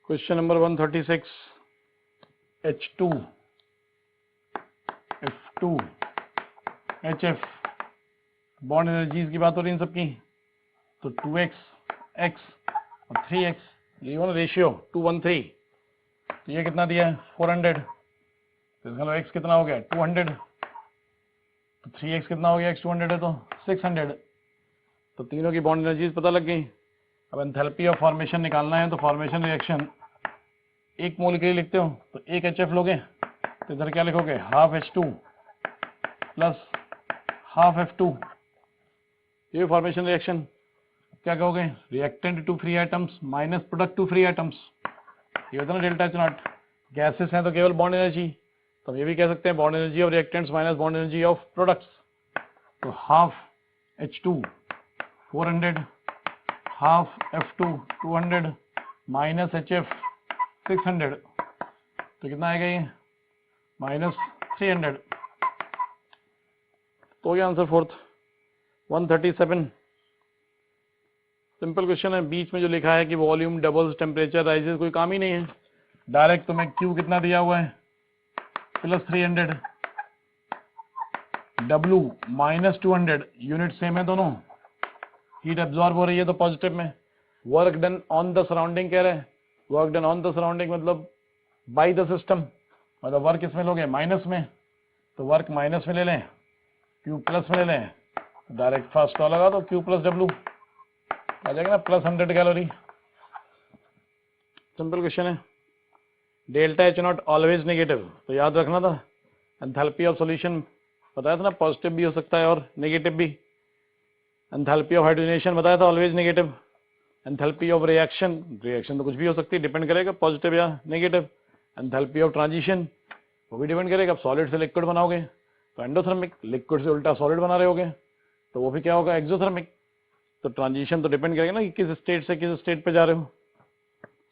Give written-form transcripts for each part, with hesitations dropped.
Question number 136 H2 F2 HF bond energies की बात हो रही है इन सबकी। तो 2x x और 3x ये हो ना रेशियो 2:1:3। तो ये कितना दिया है 400। तो इसका x कितना हो गया 200। तो 3x कितना हो गया x 200 है तो 600। तो तीनों की बॉन्ड एनर्जीज पता लग गई। अब एंथैल्पी ऑफ फॉर्मेशन निकालना है तो फॉर्मेशन रिएक्शन एक मोल के लिए लिखते हो तो एक HF लोगे तो इधर क्या लिखोगे half H2 plus half F2। ये फॉर्मेशन रिएक्शन क्या कहोगे reactant to free atoms minus product to free atoms. ये होता है ना डेल्टा H नॉट। गैसेस हैं तो केवल बॉन्ड एनर्जी। तो हम ये भी कह सकते हैं bond energy of reactants minus bond energy of products. तो half H2 400 half F2 200 minus HF 600। तो कितना आएगा ये -300। तो ये आंसर फोर्थ 137। सिंपल क्वेश्चन है। बीच में जो लिखा है कि वॉल्यूम डबल्स टेम्परेचर राइजेस कोई काम ही नहीं है। डायरेक्ट तुम्हें Q कितना दिया हुआ है +300 W -200 यूनिट सेम है दोनों। हीट एब्जॉर्ब हो रही है तो पॉजिटिव में। Work done on the surrounding कह रहे हैं। Work done on the surrounding मतलब बाय द सिस्टम मतलब वर्क इसमें लोगे माइनस में। तो वर्क माइनस में ले लें Q प्लस में ले लें। डायरेक्ट फर्स्ट लगा तो Q प्लस W आ जाएगा ना +100 कैलोरी। सिंपल क्वेश्चन है। Delta H not always negative. तो याद रखना था एंथैल्पी ऑफ सॉल्यूशन बताया था ना पॉजिटिव भी हो सकता है और नेगेटिव भी। एंथैल्पी ऑफ हाइड्रोजनेशन बताया था always negative. Enthalpy of reaction तो कुछ भी हो सकती है डिपेंड करेगा पॉजिटिव या नेगेटिव। एंथैल्पी ऑफ ट्रांजिशन वो भी डिपेंड करेगा। अब सॉलिड से लिक्विड बनाओगे तो एंडोथर्मिक, लिक्विड से उल्टा सॉलिड बना रहे होगे तो वो भी क्या होगा एक्सोथर्मिक। तो ट्रांजिशन तो डिपेंड करेगा ना कि किस स्टेट से किस स्टेट पे जा रहे हो।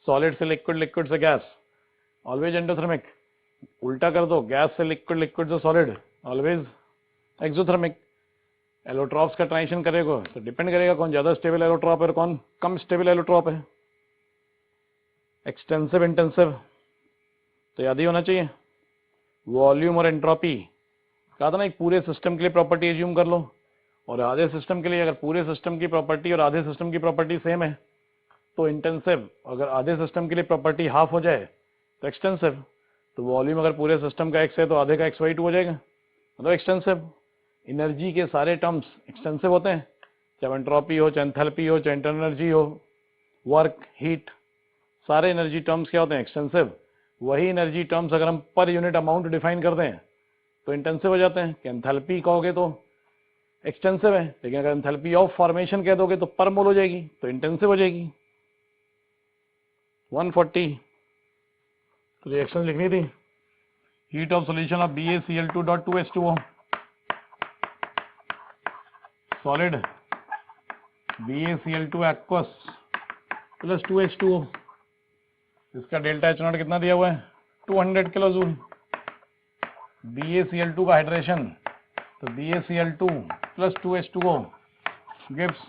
सॉलिड से लिक्विड, लिक्विड से गैस ऑलवेज एंडोथर्मिक। उल्टा कर दो गैस से लिक्विड, लिक्विड से सॉलिड ऑलवेज एक्सोथर्मिक। एलोट्रॉप्स का ट्रांजिशन करेगा तो डिपेंड करेगा कौन ज्यादा स्टेबल एलोट्रॉप है और कौन कम स्टेबल एलोट्रॉप है। एक्सटेंसिव इंटेंसिव तो याद ही होना चाहिए। वॉल्यूम और एंट्रोपी कहा था ना एक पूरे सिस्टम के लिए प्रॉपर्टी एज्यूम कर लो और आधे सिस्टम के लिए अगर पूरे सिस्टम की प्रॉपर्टी और आधे सिस्टम की प्रॉपर्टी सेम है तो इंटेंसिव। अगर आधे सिस्टम के लिए प्रॉपर्टी हाफ हो जाए तो एक्सटेंसिव। तो वॉल्यूम अगर पूरे सिस्टम का x है तो आधे का x/2 हो जाएगा मतलब एक्सटेंसिव। एनर्जी के सारे टर्म्स एक्सटेंसिव होते हैं चाहे एंट्रोपी हो, चाहे एंथैल्पी हो, चाहे इंटरनल एनर्जी हो, वर्क, हीट, सारे एनर्जी टर्म्स क्या होते हैं एक्सटेंसिव। वही एनर्जी टर्म्स अगर हम पर यूनिट अमाउंट डिफाइन करते हैं तो इंटेंसिव हो जाते हैं। कि एंथैल्पी कहोगे तो एक्सटेंसिव है लेकिन अगर एंथैल्पी ऑफ फॉर्मेशन कह दोगे तो पर मोल हो जाएगी तो इंटेंसिव हो जाएगी। 140 तो रिएक्शन लिखनी थी। Heat of solution of BaCl2.2H2O solid BaCl2 aqueous plus 2H2O। इसका डेल्टा H नॉट कितना दिया हुआ है 200 किलो जूल। BaCl2 का हाइड्रेशन तो BaCl2 plus 2H2O gives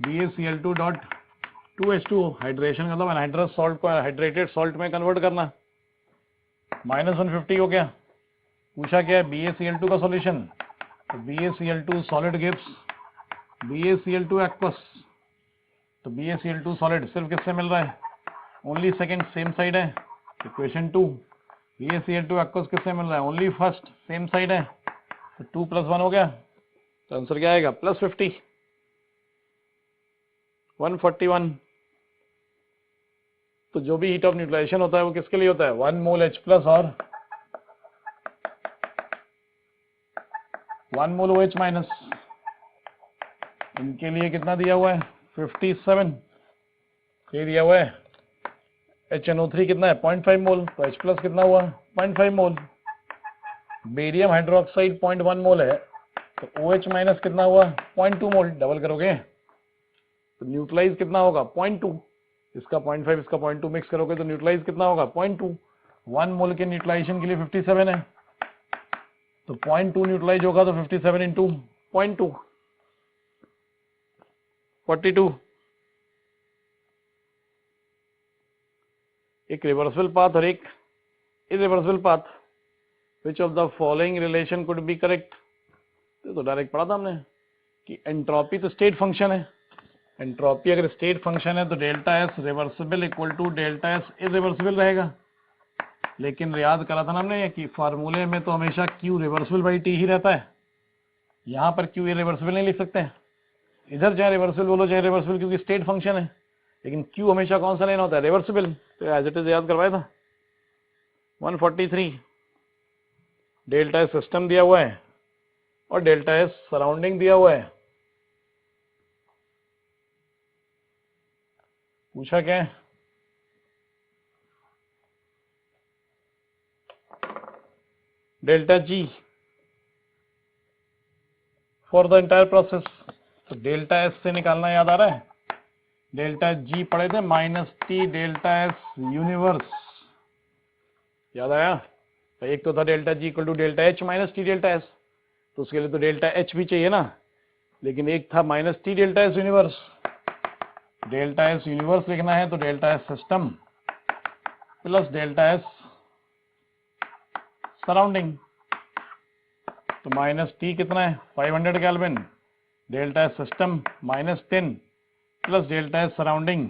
BaCl2.2H2O। Hydration मतलब एनहाइड्रस सॉल्ट को हाइड्रेटेड सॉल्ट में कन्वर्ट करना। -150 हो गया। पूछा क्या है BaCl2 का सॉल्यूशन तो BaCl2 solid gives BaCl2 aqueous. तो BaCl2 सॉलिड सिर्फ किससे मिल रहा है ओनली सेकंड सेम साइड है। इक्वेशन 2 BaCl2 एक्वस किससे मिल रहा है ओनली फर्स्ट सेम साइड है तो 2 + 1 हो गया। तो आंसर क्या आएगा +50 141। तो जो भी हीट ऑफ न्यूट्रलाइजेशन होता है वो किसके लिए होता है 1 मोल H प्लस और 1 मोल OH माइनस। इनके लिए कितना दिया हुआ है 57। ये दिया हुआ है HNO3 कितना है 0.5 मोल तो H प्लस कितना हुआ 0.5 मोल। बेरियम हाइड्रोक्साइड 0.1 मोल है तो OH माइनस कितना हुआ 0.2 मोल। डबल करोगे तो न्यूट्रलाइज कितना होगा 0.2। इसका 0.5 इसका 0.2 मिक्स करोगे तो न्यूट्रलाइज कितना होगा 0.2। 1 मोल के न्यूट्रलाइजेशन के लिए 57 है तो 0.2 न्यूट्रलाइज होगा तो 57 इंटू 0.2 42। एक रिवर्सिबल पाथ और एक irreversible path, which of the following relation could be correct. तो डायरेक्ट पढ़ा था हमने कि एंट्रोपी तो स्टेट फंक्शन है, एंट्रोपी अगर स्टेट फंक्शन है तो delta S reversible equal to delta S irreversible रहेगा। लेकिन याद करा था ना हमने कि फार्मूले में तो हमेशा क्यू रिवर्सिबल बाई टी ही रहता है, यहाँ पर क्यू इरिवर्सिबल नहीं लिख सकते, इधर चाहे रिवर्सिबल बोलो चाहे रिवर्सिबल, क्योंकि स्टेट फंक्शन है। लेकिन क्यू हमेशा कौन सा लेना होता है, रिवर्सिबल। तो एज इट इज याद करवाया था। 143 डेल्टा एस सिस्टम दिया हुआ है और डेल्टा एस सराउंडिंग दिया हुआ है। पूछा क्या है, delta G for the entire process. तो डेल्टा एस से निकालना याद आ रहा है, डेल्टा जी पढ़े थे minus T delta S universe, याद आया। तो एक तो था delta G equal to delta H minus T delta S, तो उसके लिए तो डेल्टा एच भी चाहिए ना, लेकिन एक था minus T delta S universe. Delta S universe लिखना है तो delta S system plus delta S surrounding. तो माइनस टी कितना है 500 kelvin, delta S system minus 10 plus delta S surrounding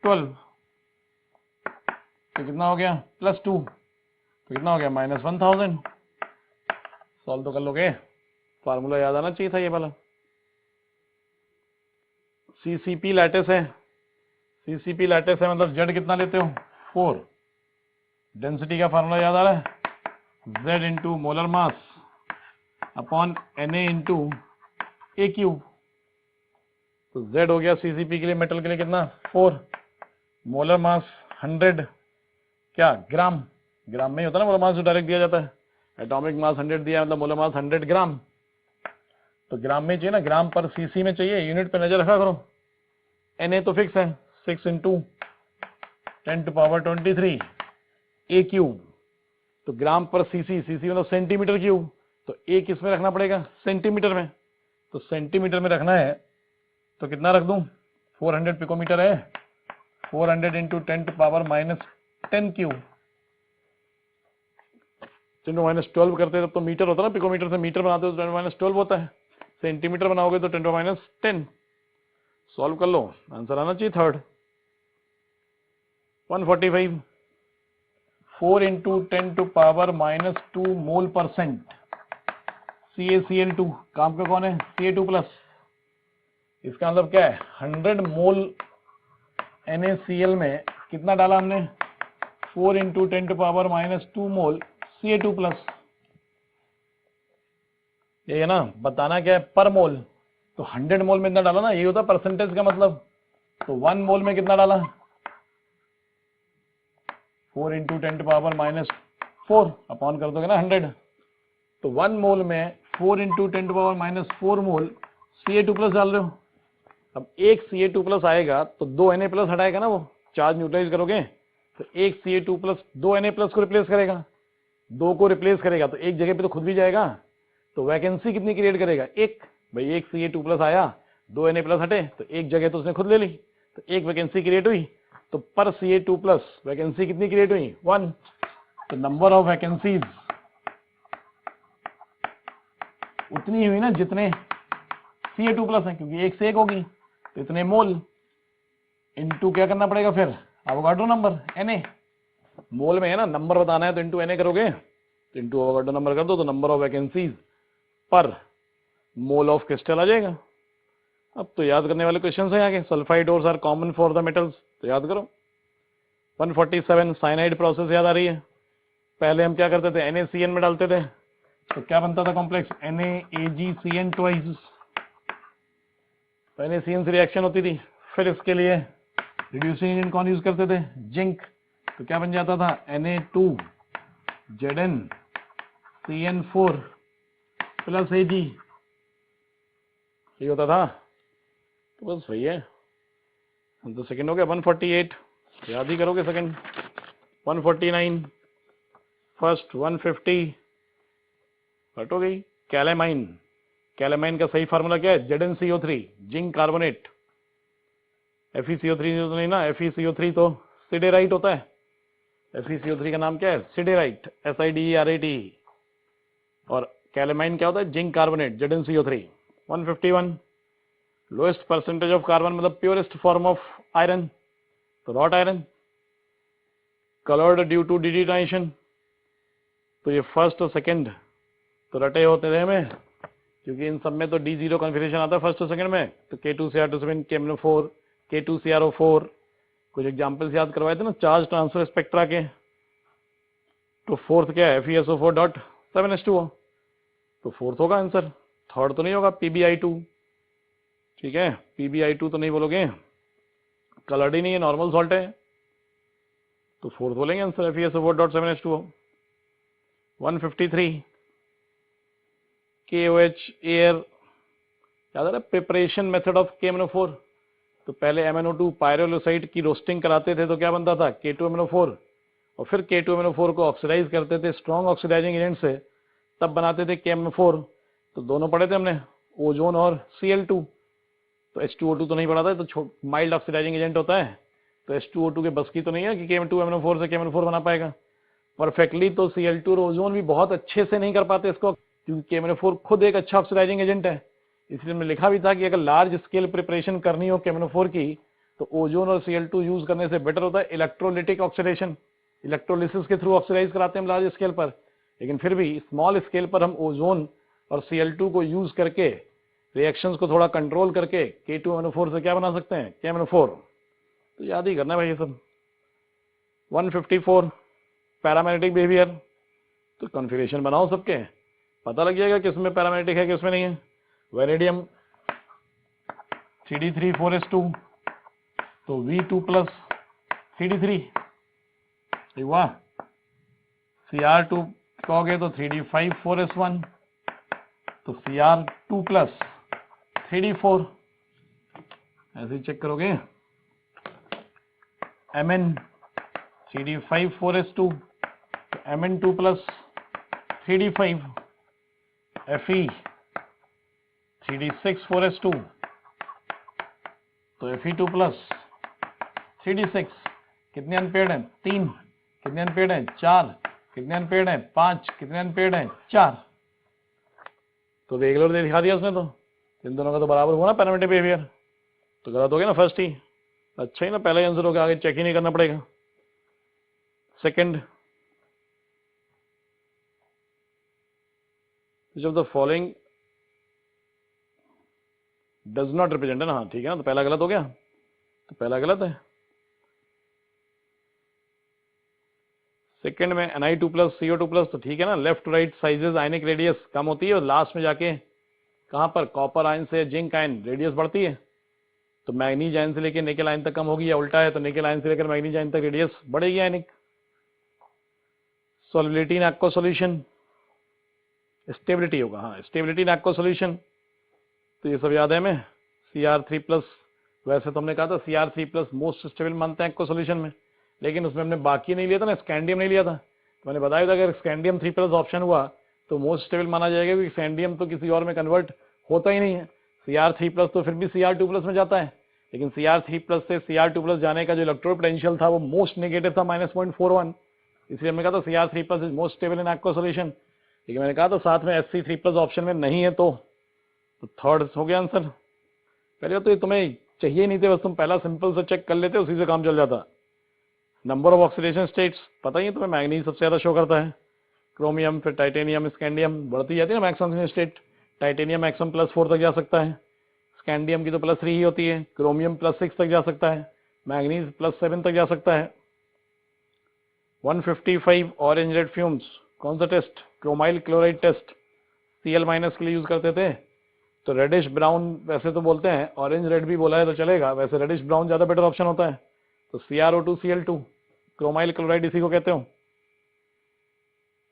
12, तो कितना हो गया प्लस 2, तो कितना हो गया माइनस 1000। सॉल्व तो कर लोगे, फार्मूला याद आना चाहिए था ये वाला। सीसीपी लैटिस है, सीसीपी लैटिस है मतलब जेड कितना लेते हो 4, डेंसिटी का फार्मूला याद आ रहा है, Z into molar mass upon Na into a cube. तो Z हो गया सीसीपी के लिए, मेटल के लिए कितना 4, मोलर मास 100 क्या ग्राम, ग्राम में ही होता है ना मोलर मास जो डायरेक्ट दिया जाता है, एटॉमिक मास 100 दिया मतलब मोलर मास 100 ग्राम, तो ग्राम में चाहिए ना, ग्राम पर सीसी में चाहिए, यूनिट पे नजर रखा करो। Na तो फिक्स है 6 इंटू 10⁻23 ए क्यूब, तो ग्राम पर सीसी, सीसी मतलब सेंटीमीटर क्यूब, तो ए किस में रखना पड़ेगा सेंटीमीटर में, तो सेंटीमीटर में रखना है तो कितना रख दूं 400 पिकोमीटर है, 400 इंटू 10⁻−10 क्यूब, 10⁻12 करते तब तो मीटर होता है ना, पिकोमीटर से मीटर बनाते हो तो 10⁻12 होता है, सेंटीमीटर बनाओगे तो 10⁻10। सॉल्व कर लो, आंसर आना चाहिए थर्ड। 145 4 इंटू 10⁻⁻2 मोल परसेंट CaCl2, काम का कौन है Ca2 प्लस, इसका मतलब क्या है 100 मोल NaCl में कितना डाला हमने 4 इंटू 10⁻⁻2 मोल Ca2 प्लस, ये है ना, बताना क्या है पर मोल, तो 100 मोल में इतना डाला ना, ये होता परसेंटेज का मतलब, तो 1 मोल में कितना डाला 4 इंटू 10⁻⁻4 अपॉन कर दोगे ना 100, तो 1 मोल में 4 इंटू 10⁻⁻4 मोल Ca2 प्लस डाल रहे हो। अब एक Ca2 प्लस आएगा तो 2 Na प्लस हटाएगा ना, वो चार्ज न्यूट्रलाइज करोगे तो एक Ca2 प्लस 2 Na प्लस को रिप्लेस करेगा, 2 को रिप्लेस करेगा तो एक जगह पे तो खुद भी जाएगा, तो वैकेंसी कितनी क्रिएट करेगा एक, भाई एक Ca2 प्लस आया 2 Na प्लस हटे तो एक जगह तो उसने खुद ले ली, तो एक वैकेंसी क्रिएट हुई, तो पर Ca2 प्लस वैकेंसी कितनी क्रिएट हुई 1, तो नंबर ऑफ वैकेंसीज उतनी हुई ना जितने Ca2 प्लस है, क्योंकि एक से एक होगी तो इतने मोल इनटू क्या करना पड़ेगा फिर एवोगाड्रो नंबर Na, मोल में है ना नंबर बताना है तो इनटू Na करोगे, तो इनटू एवोगाड्रो नंबर कर दो तो नंबर ऑफ वैकेंसीज पर मोल ऑफ क्रिस्टल आ जाएगा। अब तो याद करने वाले क्वेश्चन है आगे, sulphide ores are common for the metals, तो याद करो। 147 साइनाइड प्रोसेस याद आ रही है, पहले हम क्या करते थे NaCN में डालते थे तो क्या बनता था कॉम्प्लेक्स NaAgCN ट्वाइस, तो NaCN से रिएक्शन होती थी, फिर इसके लिए रिड्यूसिंग एजेंट कौन यूज करते थे जिंक, तो क्या बन जाता था Na2ZnCN4 प्लस Ag, ये होता था, तो बस वही है। तो सेकंड हो गया 148, याद ही करोगे सेकंड 149 फर्स्ट 150 हट हो गई। कैलेमाइन, कैलेमाइन का सही फार्मूला क्या है ZnCO3 जिंक कार्बोनेट, FeCO3 तो नहीं ना, FeCO3 तो सिडेराइट होता है। FeCO3 का नाम क्या है? Siderite, SiDeRate। और कैलेमाइन क्या होता है? Zinc carbonate, ZnCO3। 151 lowest percentage of carbon मतलब प्योरेस्ट फॉर्म ऑफ आयरन, तो wrought iron. Coloured due to digitization, तो ये फर्स्ट और सेकंड तो रटे होते रहे में, क्योंकि इन सब में तो D0 कॉन्फिगरेशन आता है फर्स्ट और सेकंड में। तो K2Cr2 KMnO4, K2CrO4, कुछ एग्जांपल्स याद करवाए थे ना चार्ज ट्रांसफर स्पेक्ट्रा के। तो फोर्थ क्या है? FeSO4.7H2O, तो फोर्थ होगा आंसर, थर्ड तो नहीं होगा। PbI2, ठीक है, PbI2 तो नहीं बोलोगे, कलर्ड ही नहीं है, नॉर्मल सॉल्ट है, तो फोर्थ बोलेंगे आंसर FeSO4.7H2O। 153 KOH एयर, याद आ रहा है प्रिपरेशन मेथड ऑफ KMnO4। तो पहले MnO2 पायरोलोसाइट की रोस्टिंग कराते थे तो क्या बनता था? K2MnO4, और फिर K2MnO4 को ऑक्सीडाइज करते थे स्ट्रॉन्ग ऑक्सीडाइजिंग एजेंट से, तब बनाते थे KMnO4। तो दोनों पढ़े थे हमने, ओजोन और Cl2। तो H2O2 तो नहीं पढ़ा था, तो माइल्ड ऑक्सीडाइजिंग एजेंट होता है, तो H2O2 के बस की तो नहीं है कि K2MnO4 से KMnO4 बना पाएगा परफेक्टली। तो Cl2 और ओजोन भी बहुत अच्छे से नहीं कर पाते इसको, क्योंकि KMnO4 खुद एक अच्छा ऑक्सीडाइजिंग एजेंट है। इसलिए मैंने लिखा भी था कि अगर लार्ज स्केल प्रिपरेशन करनी हो KMnO4 की, तो ओजोन और Cl2 यूज करने से बेटर होता है इलेक्ट्रोलिटिक ऑक्सीडेशन, इलेक्ट्रोलिसिस के थ्रू ऑक्सीडाइज कराते हैं हम लार्ज स्केल पर। लेकिन फिर भी स्मॉल स्केल पर हम ओजोन और Cl2 को यूज करके रिएक्शंस को थोड़ा कंट्रोल करके K2MnO4 से क्या बना सकते हैं? KMnO4। तो याद ही करना भाई ये सब। 154 पैरामैग्नेटिक बिहेवियर, तो कॉन्फ़िगरेशन बनाओ सबके, पता लग जाएगा किसमें पैरामैग्नेटिक है किसमें नहीं है। वेनेडियम 3d3 4s2, तो V2 प्लस 3d3, वाह। Cr2 कहोगे तो 3d5 4s1, तो Cr2 प्लस 3d4, ऐसे ही चेक करोगे। Mn 3d5 4s2, Mn2 plus 3d5, Fe 3d6 4s2, तो Fe2 प्लस 3d6। कितने अनपेयर्ड हैं? 3। कितने अनपेयर्ड हैं? 4। कितने अनपेयर्ड हैं? 5। कितने अनपेयर्ड हैं? 4। तो रेगुलर दे दिखा दिया उसने, तो इन दोनों का तो बराबर हुआ ना पैरामीट्रिक बिहेवियर, तो गलत हो गया ना फर्स्ट ही। अच्छा ही ना, पहले आंसर हो गया, आगे चेक ही नहीं करना पड़ेगा। सेकंड, जब the following does not represent है ना, हाँ ठीक है ना, तो पहला गलत हो गया, तो पहला गलत है। सेकंड में Ni2 प्लस CO2 प्लस, तो ठीक है ना, left to right sizes ionic radius कम होती है, और लास्ट में जाके कहां पर? कॉपर आयन से जिंक आयन रेडियस बढ़ती है। तो मैग्नीज आयन से लेकर निकेल आयन तक कम होगी, या उल्टा है तो निकेल आयन से लेकर मैग्नीज आयन तक रेडियस बढ़ेगी ionic. Solubility in aqua solution, stability होगा, हाँ स्टेबिलिटी इन एक्वा सॉल्यूशन, तो ये सब याद है हमें। Cr3 प्लस, वैसे तो हमने कहा था Cr3 प्लस मोस्ट स्टेबल मानते हैं एक्वा सॉल्यूशन में, लेकिन उसमें हमने बाकी नहीं लिया था ना, स्कैंडियम नहीं लिया था। तो मैंने बताया था अगर स्कैंडियम 3 प्लस ऑप्शन हुआ तो मोस्ट स्टेबल माना जाएगा, क्योंकि स्कैंडियम तो किसी और में कन्वर्ट होता ही नहीं है। Cr3 प्लस तो फिर भी Cr2 प्लस में जाता है, लेकिन Cr3 प्लस से Cr2 प्लस जाने का जो इलेक्ट्रोड पोटेंशियल था वो मोस्ट नेगेटिव था, -0.41, इसलिए हमने कहा था Cr3 plus is most stable in aqua solution. लेकिन मैंने कहा था साथ में Sc3 प्लस ऑप्शन में नहीं है, तो थर्ड हो गया आंसर। पहले तो ये तुम्हें चाहिए ही नहीं थे, बस तुम पहला सिंपल से चेक कर लेते, उसी से काम चल जाता। नंबर ऑफ ऑक्सीडेशन स्टेट्स पता ही है तुम्हें, मैग्नीज सबसे ज्यादा शो करता है, क्रोमियम, फिर टाइटेनियम, स्कैंडियम बढ़ती जाती है ना maximum oxidation state. Titanium maximum +4 तक जा सकता है, स्कैंडियम की तो +3 ही होती है, क्रोमियम +6 तक जा सकता है, मैग्नीज +7 तक जा सकता है। 155 ऑरेंज रेड फ्यूम्स, कौन सा test? Chromyl chloride test, Cl- के लिए यूज करते थे। तो रेडिश ब्राउन वैसे तो बोलते हैं, ऑरेंज रेड भी बोला है तो चलेगा, वैसे रेडिश ब्राउन ज्यादा बेटर ऑप्शन होता है। तो CrO2 Cl2, क्रोमाइल क्लोराइड इसी को कहते हो।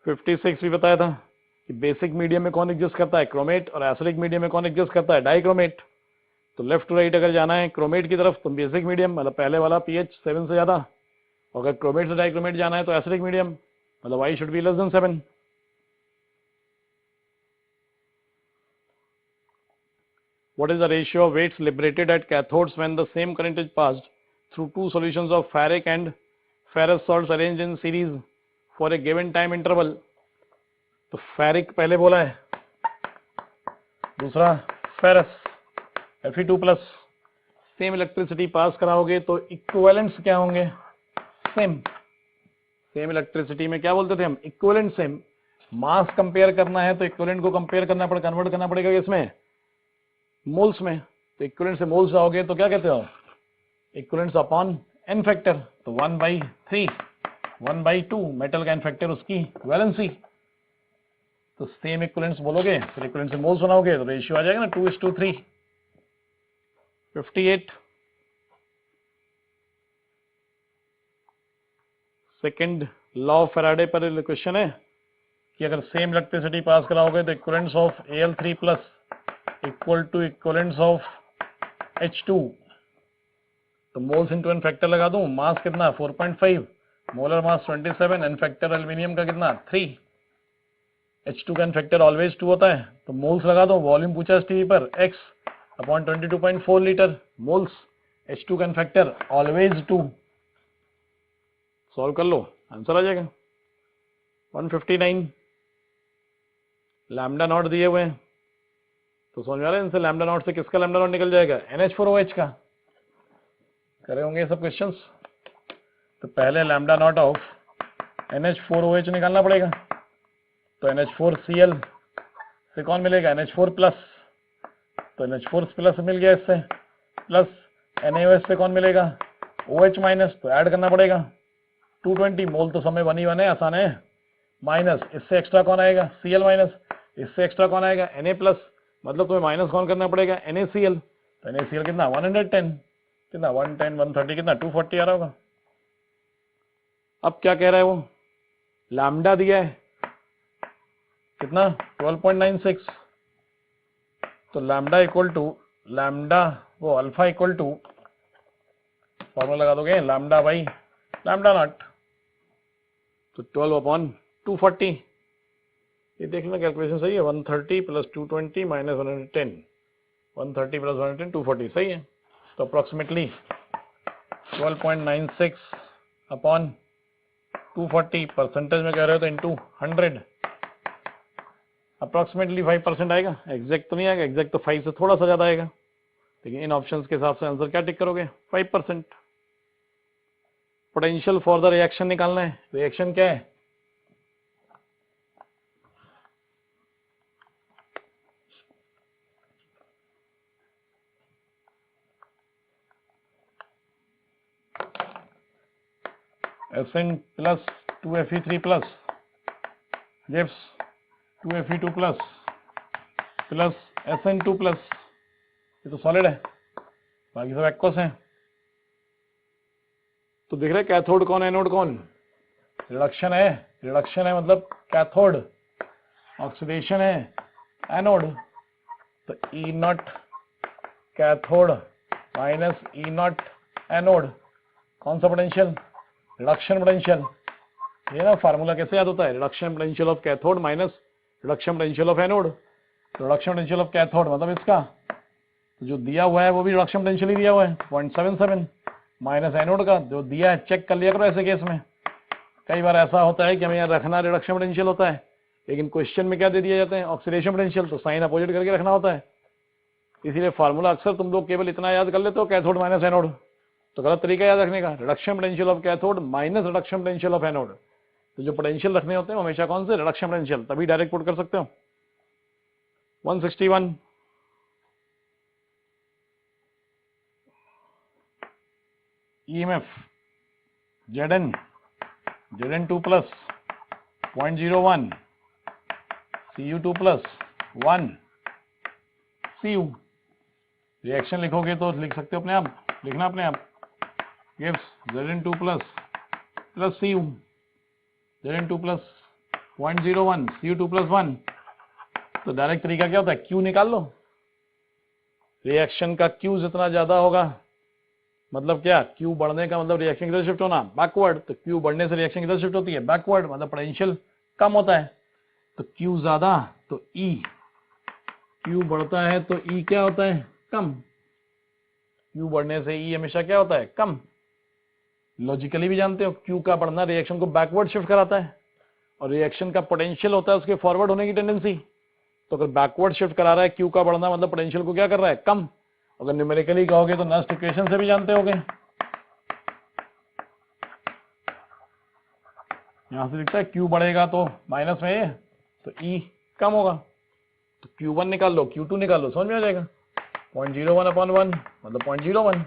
56 भी बताया था कि बेसिक मीडियम में कौन एग्जिस्ट करता है? क्रोमेट, और एसिडिक मीडियम में कौन एग्जिस्ट करता है? डाइक्रोमेट। तो लेफ्ट टू राइट अगर जाना है क्रोमेट की तरफ तो बेसिक मीडियम मतलब पहले वाला pH 7 से ज्यादा, और अगर क्रोमेट से डाइक्रोमेट जाना है तो एसिडिक मीडियम मतलब I should be less than 7। What is the ratio of weights liberated at cathodes when the same current is passed through two solutions of ferric and ferrous salts arrange in series for a given time interval, तो ferric पहले बोला है, दूसरा ferrous Fe2 plus, same electricity pass कराओगे तो equivalents क्या होंगे, same. Same electricity में क्या बोलते थे हम, इक्विवेलेंट सेम। मास कंपेयर करना है तो इक्विवेलेंट को कंपेयर करना पड़ेगा, कन्वर्ट करना पड़ेगा इसमें मोल्स में, तो इक्विवेलेंट से मोल्स आओगे तो क्या कहते हो, इक्विवेलेंट्स अपॉन एन फैक्टर, तो 1/3 1/2 मेटल का एन फैक्टर उसकी वैलेंसी, तो सेम इक्विवेलेंट्स बोलोगे फिर इक्विवेलेंट से मोल्स बनाओगे तो रेशियो आ जाएगा ना 2:3। 58 सेकंड लॉ ऑफ फैराडे पर क्वेश्चन है कि अगर सेम इलेक्ट्रिसिटी पास कराओगे तो equivalents of Al3 plus equal to equivalents of H2, तो मोल्स इंटू एन फैक्टर लगा दूं, मास कितना 4.5, molar mass 27, n factor aluminium का कितना 3, H2 का एन फैक्टर ऑलवेज 2 होता है, तो मोल्स लगा दो, वॉल्यूम पूछा टीवी पर x upon 22.4 litre, moles H2 का एन फैक्टर ऑलवेज 2, सॉल्व कर लो आंसर आ जाएगा 159। लैम्डा नॉट दिए हुए हैं तो समझ आ रहा है, इनसे लैम्डा नॉट से किसका लैम्डा नॉट निकल जाएगा, NH4OH का। करे होंगे ये सब क्वेश्चंस, तो पहले लैम्डा नॉट ऑफ NH4OH निकालना पड़ेगा, तो NH4Cl से कौन मिलेगा, NH4 प्लस, तो NH4 प्लस मिल गया इससे, प्लस NaOH से कौन मिलेगा, OH माइनस, तो ऐड करना पड़ेगा 220, मोल तो समय 1 ही 1 है, आसान है, माइनस इससे एक्स्ट्रा कौन आएगा, Cl माइनस, इससे एक्स्ट्रा कौन आएगा, Na प्लस, मतलब तुम्हें माइनस कौन करना पड़ेगा, NaCl, तो NaCl कितना 110, कितना 110 130 कितना 240 आ रहा होगा। अब क्या कह रहा है वो, लैम्डा दिया है कितना 12.96, तो लैम्डा इक्वल टू लैम्डा वो अल्फा इक्वल टू फॉर्मूला लगा दोगे लैम्डा बाई लैम्डा नॉट, तो 12/240, ये देखना कैलकुलेशन सही है, 130 प्लस 220 माइनस 110, 130 प्लस 110 240 सही है, तो अप्रोक्सीमेटली 12.96 अपॉन 240, परसेंटेज में कह रहे हो तो इंटू 100, अप्रोक्सीमेटली 5% आएगा, एग्जैक्ट तो नहीं आएगा, एग्जैक्ट तो 5 से थोड़ा सा ज्यादा आएगा, लेकिन इन ऑप्शंस के हिसाब से आंसर क्या टिक करोगे 5%। पोटेंशियल फॉर द रिएक्शन निकालना है, रिएक्शन क्या है, Sn plus 2Fe3 plus gives 2Fe2 plus plus Sn2 plus, ये तो सॉलिड है, बाकी सब एक्वस है, तो देख रहे कैथोड कौन एनोड कौन, रिडक्शन है मतलब कैथोड, ऑक्सीडेशन है एनोड, तो E naught cathode minus E not anode, कौन सा पोटेंशियल, रिडक्शन पोटेंशियल, ये ना फार्मूला कैसे याद होता है, reduction potential of cathode minus reduction potential of anode, reduction potential of cathode मतलब इसका, तो जो दिया हुआ है वो भी रिडक्शन पोटेंशियल ही दिया हुआ है 0.77 माइनस एनोड का जो दिया है, चेक कर लिया करो ऐसे केस में, कई बार ऐसा होता है कि हमें यहाँ रखना रिडक्शन पोटेंशियल होता है, लेकिन क्वेश्चन में क्या दे दिया जाता है ऑक्सीडेशन पोटेंशियल, तो साइन अपोजिट करके रखना होता है, इसीलिए फार्मूला अक्सर तुम लोग केवल इतना याद कर लेते हो कैथोड माइनस एनोड, तो गलत तरीका याद रखने का, reduction potential of cathode minus reduction potential of anode, तो जो पोटेंशियल रखने होते हैं हमेशा कौन से, रिडक्शन पोटेंशियल, तभी डायरेक्ट पुट कर सकते हो। 161 EMF Zn2 plus 0.01 Cu2 plus 1 Cu, reaction लिखोगे तो लिख सकते हो अपने आप, लिखना अपने आप, gives Zn2 plus Cu, Zn2 plus 0.01 Cu2 plus 1, तो डायरेक्ट तरीका क्या होता है, Q निकाल लो, रिएक्शन का Q जितना ज्यादा होगा मतलब क्या, Q बढ़ने का मतलब रिएक्शन किधर शिफ्ट होना, बैकवर्ड, तो Q बढ़ने से रिएक्शन किधर शिफ्ट होती है, बैकवर्ड, मतलब पोटेंशियल कम होता है, तो Q ज्यादा तो E, Q बढ़ता है तो E क्या होता है, कम, Q बढ़ने से E हमेशा क्या होता है, कम, लॉजिकली भी जानते हो क्यू का बढ़ना रिएक्शन को बैकवर्ड शिफ्ट कराता है और रिएक्शन का पोटेंशियल होता है उसके फॉरवर्ड होने की टेंडेंसी। तो अगर बैकवर्ड शिफ्ट करा रहा है क्यू का बढ़ना मतलब पोटेंशियल को क्या कर रहा है, कम। अगर न्यूमेरिकली कहोगे तो नस्ट इक्वेशन से भी जानते होगे, यहां से दिखता है क्यू बढ़ेगा तो माइनस में ए, तो ई कम होगा, तो Q1 निकाल लो, Q2 निकाल लो, समझ में आ जाएगा। 0.01/1 मतलब 0.01।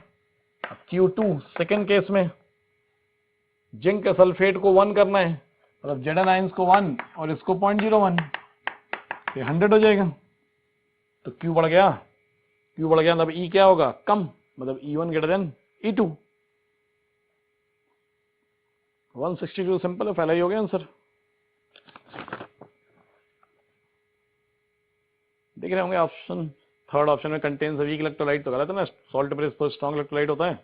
अब Q2 सेकेंड केस में जिंक सल्फेट को 1 करना है, मतलब जेडन आयंस को 1 और इसको 0.01, ये 100 हो जाएगा। तो Q बढ़ गया, Q बढ़ गया मतलब E क्या होगा, कम, मतलब E1 greater than E2। 162 simple है, पहला ही हो गया आंसर। देख रहे होंगे ऑप्शन, थर्ड ऑप्शन में कंटेन्स वीक इलेक्ट्रोलाइट, तो गलत है ना, सॉल्ट बेस पर स्ट्रॉन्ग इलेक्ट्रोलाइट होता है।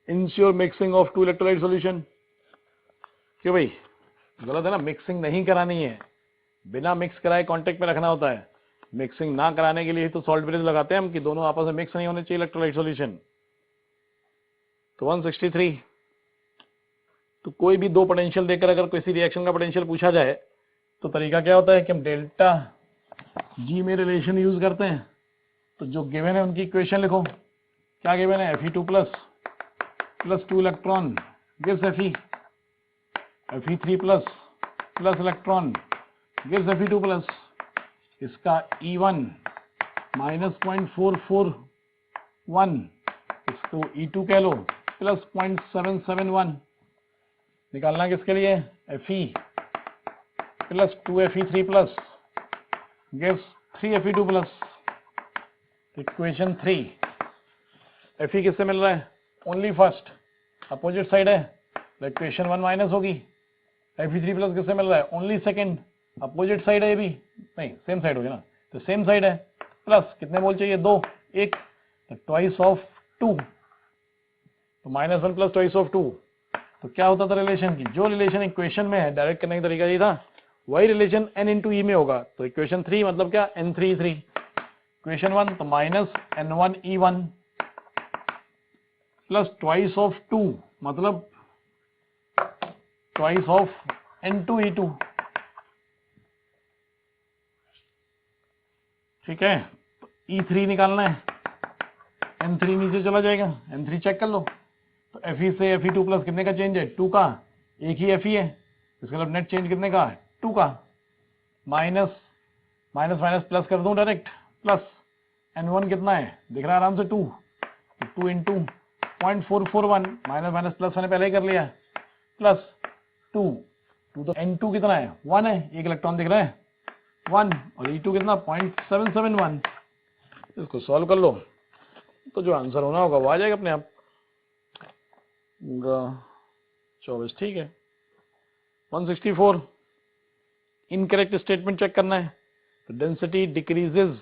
Ensure mixing of 2 electrolyte solution, क्यों भाई गलत है ना, मिक्सिंग नहीं करानी है, बिना मिक्स कराए कांटेक्ट में रखना होता है। मिक्सिंग ना कराने के लिए तो सॉल्ट ब्रिज लगाते हैं हम कि दोनों आपस में मिक्स नहीं होने चाहिए इलेक्ट्रोलाइट सॉल्यूशन। तो 163, तो कोई भी दो पोटेंशियल देकर अगर किसी रिएक्शन का पोटेंशियल पूछा जाए तो तरीका क्या होता है कि हम डेल्टा जी में रिलेशन यूज करते हैं। तो जो गिवन है उनकी इक्वेशन लिखो, क्या गिवन है, Fe2 plus 2 electron gives Fe, Fe3 plus electron gives Fe2 plus, इसका E1 माइनस 0.441, इसको E2 कह लो प्लस 0.771। निकालना किसके लिए, Fe plus 2Fe3 plus gives 3Fe2 plus. Equation 3, Fe किससे मिल रहा है, ओनली फर्स्ट, अपोजिट साइड है तो इक्वेशन 1 माइनस होगी। Fe3 प्लस किससे मिल रहा है, ओनली सेकंड, अपोजिट साइड है ये भी, नहीं सेम साइड होगी ना, तो सेम साइड है, प्लस कितने मोल चाहिए, 2, 1, तो ट्वाइस ऑफ 2, तो -1 प्लस ट्वाइस ऑफ 2। तो क्या होता था रिलेशन की, जो रिलेशन इक्वेशन में है डायरेक्ट करने का तरीका ये था, वही रिलेशन n इंटू ई में होगा। तो इक्वेशन 3 मतलब क्या, n3 3, इक्वेशन 1 तो -n1e1 प्लस ट्वाइस ऑफ 2 मतलब ट्वाइस ऑफ n2e2, ठीक है। तो E3 निकालना है, n3 नीचे चला जाएगा, n3 चेक कर लो, तो Fe से Fe2 प्लस कितने का चेंज है, 2 का, एक ही Fe है, इसका मतलब नेट चेंज कितने का, 2 का, माइनस माइनस प्लस कर दूं डायरेक्ट, प्लस n1 कितना है दिख रहा है आराम से 2, तो 2 इंटू 0.441, माइनस प्लस मैंने पहले ही कर लिया, प्लस 2 तो n2 कितना है, 1 है, एक इलेक्ट्रॉन दिख रहा है 1, और E2 कितना 0.771। इसको सॉल्व कर लो तो जो आंसर होना होगा वो आ जाएगा अपने आप, 24, ठीक है। 164, इनकरेक्ट स्टेटमेंट चेक करना है। तो density decreases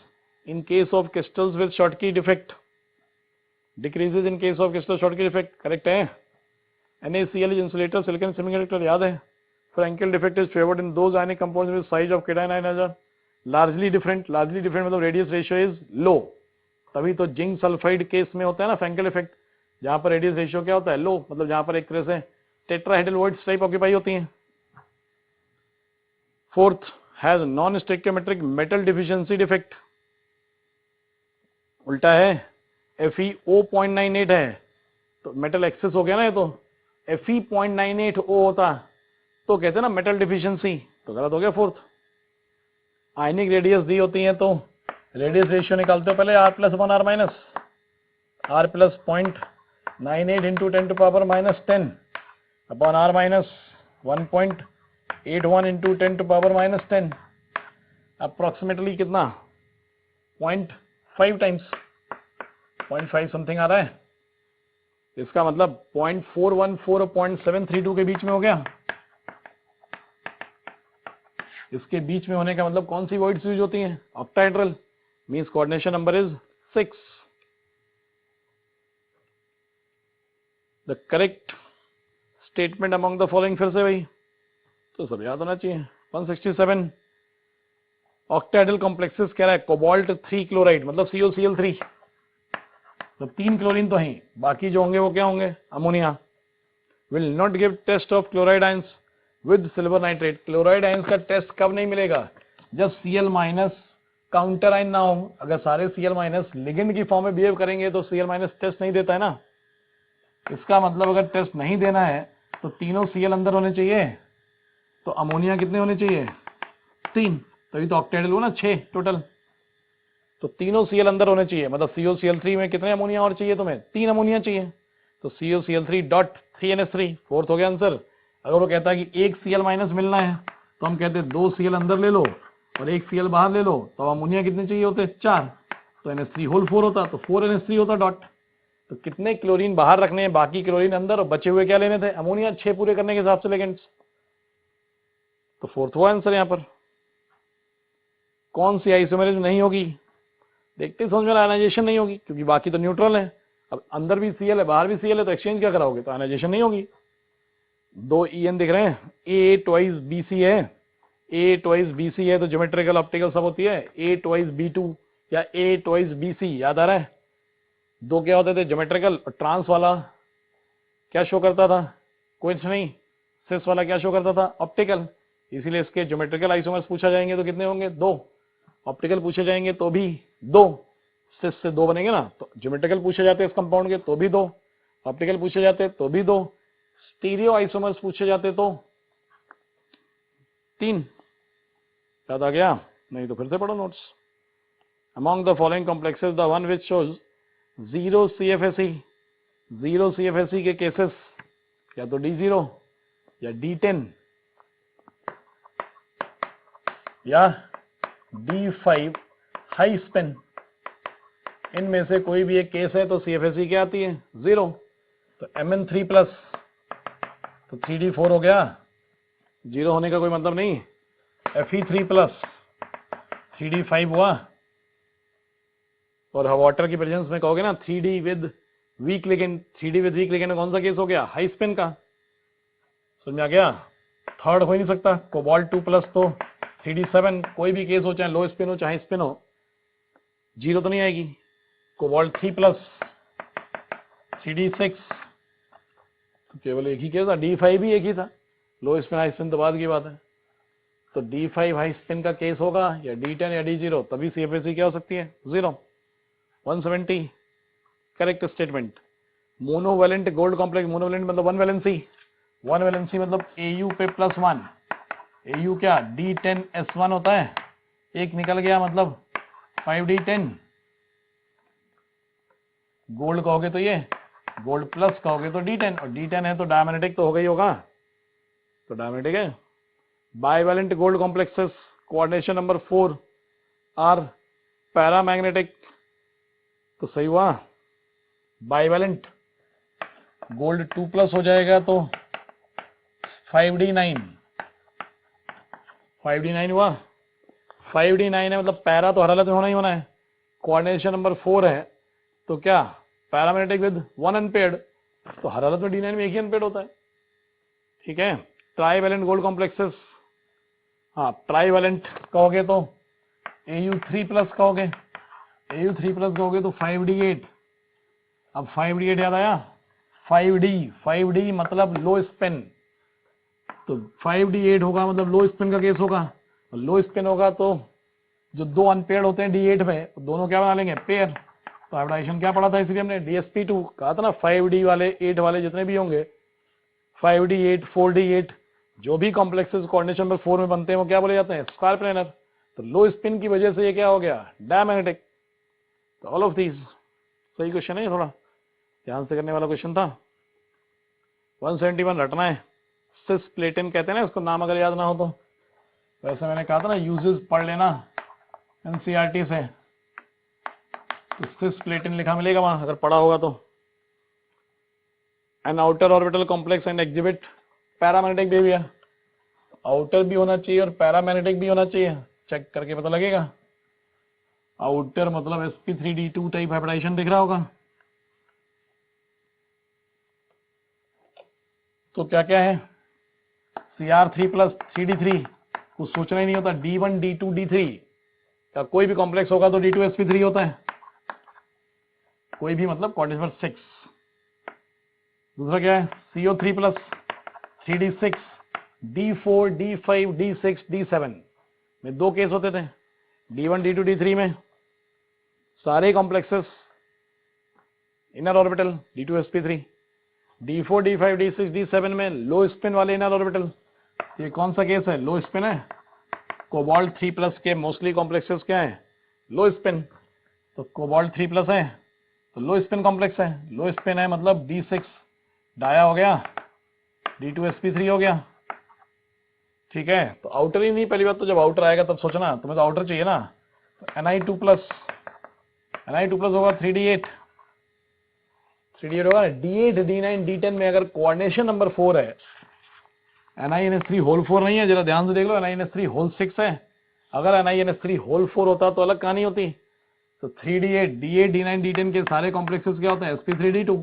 in case of crystals with Schottky defect, decreases in case of crystal Schottky defect, correct है। NaCl is insulator, silicon semiconductor याद है। Frenkel defect is favoured in those ionic compounds with size of cation ion largely different, largely different मतलब radius ratio is low, तभी तो zinc sulphide case में होता है ना फ्रैंकेल इफेक्ट, जहां पर रेडियस रेशियो क्या होता है, लो, मतलब जहां पर एक तरह से टेट्राहेड्रल वॉइड्स टाइप ऑक्यूपाई होती हैं। Fourth, has non stoichiometric metal deficiency defect, उल्टा है, FeO 0.98 है, तो मेटल एक्सेस हो गया ना, ये तो Fe 0.98 O होता तो कहते हैं ना मेटल डिफिशिएंसी, तो गलत हो गया फोर्थ। आयनिक रेडियस दी होती है तो रेडियस रेशियो निकालते हो पहले R plus upon R minus, R plus 0.98 into 10 to power -10 upon R minus 1.81 into 10 to power -10, approximately कितना 0.5 टाइम्स, 0.5 समथिंग आ रहा है, इसका मतलब 0.414 और 0.732 के बीच में हो गया। इसके बीच में होने का मतलब कौन सी वॉइड्स यूज होती हैं, octahedral, means coordination number is 6। The correct statement among the following, फिर से भाई तो सब याद होना चाहिए। 167, ऑक्टाहेड्रल कॉम्प्लेक्सेस कह रहा है, कोबाल्ट 3 क्लोराइड मतलब COCl3, तो 3 क्लोरीन तो है, बाकी जो होंगे वो क्या होंगे, ammonia, will not give test of chloride ions with silver nitrate. Chloride ions का टेस्ट कब नहीं मिलेगा? जब Cl माइनस काउंटर आयन ना हो। अगर सारे Cl माइनस लिगेंड की फॉर्म में बिहेव करेंगे तो Cl माइनस टेस्ट नहीं देता है ना। इसका मतलब अगर टेस्ट नहीं देना है तो तीनों Cl अंदर होने चाहिए, तो अमोनिया कितने होने चाहिए? 3, तभी तो ऑक्टेट लो ना 6 टोटल। तो तीनों Cl अंदर होने चाहिए, मतलब COCl3 में कितने अमोनिया और चाहिए तुम्हें? 3 अमोनिया चाहिए। तो COCl3 डॉट 3NH3 फोर्थ हो गया आंसर। अगर वो कहता है कि एक Cl माइनस मिलना है तो हम कहते हैं 2 Cl अंदर ले लो और 1 Cl बाहर ले लो, तो अमोनिया कितने चाहिए होते? 4, तो NH3 होल 4 होता, तो 4NH3 होता डॉट। तो कितने क्लोरीन बाहर रखने हैं, बाकी क्लोरीन अंदर, और बचे हुए क्या लेने थे? अमोनिया 6 पूरे करने के हिसाब से लेगेंड्स। तो फोर्थ हुआ आंसर यहाँ पर। कौन सी आइसोमेरिज्म नहीं होगी? देखते समझ में, आयनाइजेशन नहीं होगी क्योंकि बाकी तो न्यूट्रल है। अब अंदर भी Cl है बाहर भी Cl है, तो एक्सचेंज क्या कराओगे? तो आयनाइजेशन नहीं होगी। 2 En दिख रहे हैं, A ट्वाइस BC है, A ट्वाइस BC है, तो ज्योमेट्रिकल ऑप्टिकल सब होती है A ट्वाइस B2 या A ट्वाइस BC। याद आ रहा है? 2 क्या होते थे? ज्योमेट्रिकल। और ट्रांस वाला क्या शो करता था? कुछ नहीं। सिस वाला क्या शो करता था? ऑप्टिकल। इसीलिए इसके ज्योमेट्रिकल आइसोमर्स पूछा जाएंगे तो कितने होंगे? 2। ऑप्टिकल पूछे जाएंगे तो भी 2। सिस से 2 बनेंगे ना। तो ज्योमेट्रिकल पूछे जाते हैं इस कंपाउंड के तो भी 2, ऑप्टिकल पूछे जाते तो भी 2, स्टीरियो आइसोमर्स पूछे जाते तो 3। याद आ गया? नहीं तो फिर से पढ़ो notes. Among the following complexes the one which shows 0 CFSE, 0 CFSE के केसेस या तो D0 या D10 या D5 हाई स्पिन, इनमें से कोई भी एक केस है तो CFSE क्या आती है? 0। तो Mn3 प्लस, तो 3D4 हो गया, 0 होने का कोई मतलब नहीं। Fe3 प्लस 3D5 हुआ। और वाटर की प्रेजेंस में कहोगे ना 3D with weak ligand, 3D with weak ligand कौन सा केस हो गया? हाई स्पिन का। समझ में आ गया? थर्ड हो ही नहीं सकता। कोबाल्ट 2 प्लस तो 3D7, कोई भी केस हो, चाहे लो स्पिन हो चाहे हाई स्पिन हो, 0 तो नहीं आएगी। कोबाल्ट 3 प्लस 3D6, तो केवल एक ही केस था। D5 भी एक ही था, लो स्पिन हाई स्पिन तो बाद की बात है। तो D5 हाई स्पिन का केस होगा या D10 या D0, तभी CFSE क्या हो सकती है? 0। 170 correct statement. Monovalent gold complex, monovalent मतलब 1 वैलेंसी, 1 वैलेंसी मतलब Au पे +1। Au क्या? D10S1 होता है, एक निकल गया मतलब 5D10। गोल्ड कहोगे तो ये, गोल्ड प्लस कहोगे तो D10, और D10 है तो डायमैग्नेटिक तो हो गई होगा, तो डायमैग्नेटिक है। Bivalent gold complexes coordination number 4 are paramagnetic, तो सही हुआ। बाइवेलेंट गोल्ड 2 प्लस हो जाएगा तो 5D9, 5D9 हुआ। 5D9 है मतलब पैरा तो हर हालत में होना ही होना है। कोऑर्डिनेशन नंबर 4 है तो क्या? पैरामैग्नेटिक विद 1 अनपेयर्ड, तो हर हालत में D9 में एक ही अनपेयर्ड होता है। ठीक है। ट्राईवेलेंट गोल्ड कॉम्प्लेक्सेस, हाँ ट्राईवेलेंट कहोगे तो Au3 प्लस कहोगे, Au3 प्लस कहोगे तो 5D8। अब 5D8 याद आया? 5D मतलब लो स्पिन, तो 5D8 होगा मतलब लो स्पिन का केस होगा। लो स्पिन होगा तो जो 2 अनपेयर्ड होते हैं D8 में, दोनों क्या बना लेंगे? पेयर। तो हाइब्रिडाइजेशन क्या पढ़ा था? इसलिए हमने DsP2 कहा था ना, 5D वाले 8 वाले जितने भी होंगे, 5D8 4D8 जो भी कॉम्प्लेक्सेस कोऑर्डिनेशन नंबर 4 में बनते हैं वो क्या बोले जाते हैं? Square planar. तो लो स्पिन की वजह से ये क्या हो गया? डायमैग्नेटिक। तो ऑल ऑफ दीज सही क्वेश्चन है, थोड़ा ध्यान से करने वाला क्वेश्चन था। 171 रटना है। सिस प्लेटिन कहते हैं ना इसको, नाम अगर याद ना हो तो। वैसे मैंने कहा था ना यूजेस पढ़ लेना एनसीईआरटी से, तो सिस प्लेटिन लिखा मिलेगा वहां अगर पढ़ा होगा तो। An outer orbital complex and exhibit paramagnetic behaviour, outer भी होना चाहिए और पैरामैग्नेटिक भी होना चाहिए, चेक करके पता लगेगा। आउटर मतलब sp3d2 टाइप हाइब्रिडाइजेशन दिख रहा होगा। तो क्या क्या है? Cr3 प्लस 3d3, कुछ सोचना ही नहीं होता। D1 D2 D3 का कोई भी कॉम्प्लेक्स होगा तो D2sp3 होता है, कोई भी मतलब कोऑर्डिनेट नंबर 6। दूसरा क्या है, CO3 plus 3D6 D4 D5 D6 D7 में दो केस होते थे। D1 D2 D3 में सारे complexes inner orbital D2sp3, D4 D5 D6 D7 में लो स्पिन वाले इनर ऑर्बिटल। ये कौन सा केस है, लो स्पिन है। कोबाल्ट 3 प्लस के मोस्टली कॉम्प्लेक्सेस क्या है, लो स्पिन। तो कोबाल्ट 3 प्लस है तो लो स्पिन कॉम्प्लेक्स है, लो स्पिन है मतलब D6 डाया हो गया, D2sp3 हो गया। ठीक है, तो आउटर ही नहीं, पहली बात तो जब आउटर आएगा तब सोचना, तुम्हें तो आउटर चाहिए ना। तो Ni2 प्लस होगा 3D8 होगा D8 D9 D10 में अगर कोऑर्डिनेशन नंबर 4 है, NiNS3 होल 4 नहीं है, जरा ध्यान से देख लो, NiNS3 होल 6 है। अगर NiNS3 होल 4 होता तो अलग कहानी होती। तो 3D8 D8 D9 D10 के सारे कॉम्प्लेक्सेस क्या होते हैं, sp3D2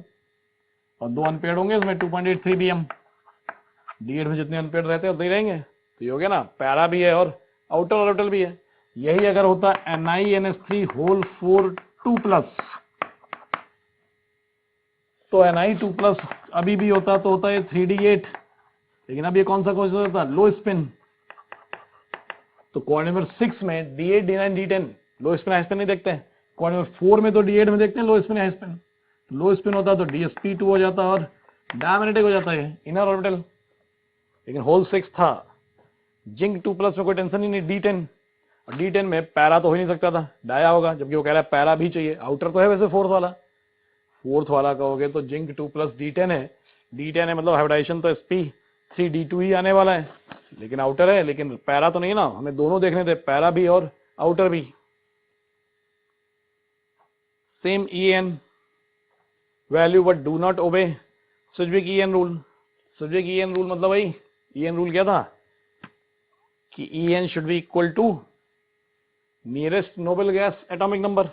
और दो अनपेयर्ड होंगे इसमें 2.83 bm। D8 में जितने अनपेयर्ड रहते हैं उतने ही रहेंगे। तो ये हो गया ना, पैरा भी है और आउटर ऑर्बिटल भी है। यही अगर होता NiNS3 होल 4 2 प्लस, तो Ni2 प्लस अभी भी होता तो होता है 3D8, लेकिन अब ये कौन सा क्वेश्चन होता है, लो स्पिन। तो कोऑर्डिनेट नंबर 6 में D8 D9 D10 लो स्पिन हाई स्पिन नहीं देखते हैं, कोऑर्डिनेट नंबर 4 में तो D8 में देखते हैं लो स्पिन हाई स्पिन। लो स्पिन होता तो DSP2 हो जाता और डायमैग्नेटिक हो जाता है इनर ऑर्बिटल, लेकिन होल 6 था। जिंक 2 प्लस में कोई टेंशन ही नहीं, D10 और D10 में पैरा तो हो ही नहीं सकता था, डाया होगा, जबकि वो कह रहा है पैरा भी चाहिए। आउटर तो है वैसे फोर्थ वाला कहोगे तो जिंक 2 प्लस D10 है, D10 है मतलब हाइब्रिडाइजेशन तो sp3D2 ही आने वाला है, लेकिन आउटर है, लेकिन पैरा तो नहीं ना, हमें दोनों देखने थे, पैरा भी और आउटर भी। Same EN value but do not obey Sidgwick EN rule. Sidgwick EN rule मतलब भाई EN रूल क्या था कि EN should be equal to nearest noble gas atomic number.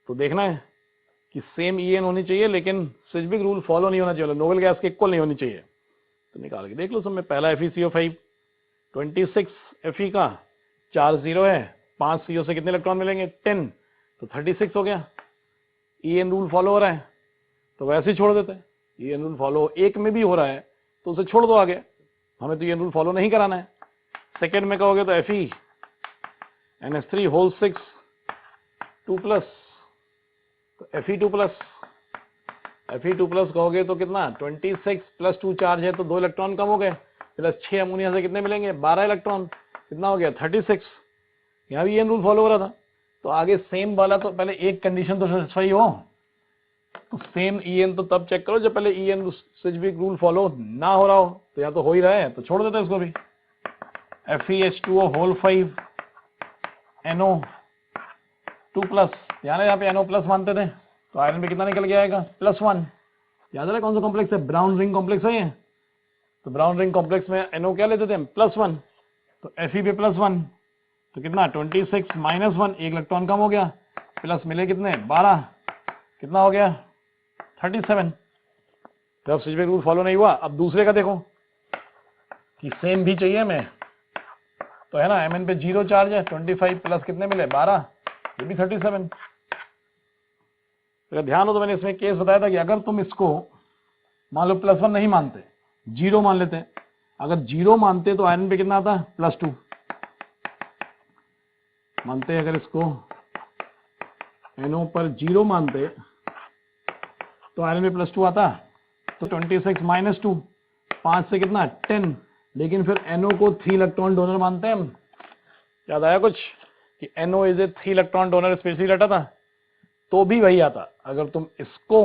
तो देखना है कि सेम EN होनी चाहिए, लेकिन सुजविक रूल फॉलो नहीं होना चाहिए, नोबल गैस के इक्वल नहीं होनी चाहिए। तो निकाल के देख लो सब में, पहला FeCO5 26 Fe का 4 0 है, 5 CO से कितने इलेक्ट्रॉन मिलेंगे 10, तो 36 हो गया। EN रूल फॉलो हो रहा है तो वैसे ही छोड़ देते हैं। EN रूल फॉलो एक में भी हो रहा है तो उसे छोड़ दो आगे, हमें तो EN रूल फॉलो नहीं कराना है। सेकेंड में कहोगे तो Fe NS3 होल 6 2 प्लस, तो Fe2 प्लस कहोगे तो कितना 26 प्लस 2 चार्ज है तो 2 इलेक्ट्रॉन कम हो गए, प्लस 6 अमोनिया से कितने मिलेंगे 12 इलेक्ट्रॉन, कितना हो गया 36। यहाँ भी EN रूल फॉलो हो रहा था, तो आगे सेम वाला तो पहले एक कंडीशन तो सेटिस्फाई हो, तो सेम EN तो तब चेक करो जब पहले EN सुजविक रूल फॉलो ना हो रहा हो। तो या तो हो ही रहा है तो छोड़ देते हैं इसको भी। FeH2O होल 5 NO 2 प्लस, ध्यान है यहाँ पे NO प्लस मानते थे, तो आयरन पे कितना निकल के आएगा +1। याद है कौन सा कॉम्प्लेक्स है, ब्राउन रिंग कॉम्प्लेक्स है ये। तो ब्राउन रिंग कॉम्प्लेक्स में NO क्या लेते थे हम, +1, तो Fe पे +1, तो कितना 26 माइनस 1, एक इलेक्ट्रॉन कम हो गया, प्लस मिले कितने 12, कितना हो गया 37। तो अब सुजविक रूल फॉलो नहीं हुआ। अब दूसरे का देखो कि सेम भी चाहिए हमें, तो है ना Mn पे 0 चार्ज है, 25 प्लस कितने मिले 12, ये भी 37। अगर ध्यान हो तो मैंने इसमें केस बताया था कि अगर तुम इसको मान लो +1 नहीं मानते, 0 मान लेते, अगर 0 मानते तो आयरन पे कितना आता +2 मानते, अगर इसको NO पर 0 मानते तो आयरन में +2 आता, तो 26 माइनस 2, 5 से कितना 10, लेकिन फिर NO को 3 इलेक्ट्रॉन डोनर मानते हैं हम। याद आया कुछ कि NO is a 3 electron donor specially रटा था, तो भी वही आता। अगर तुम इसको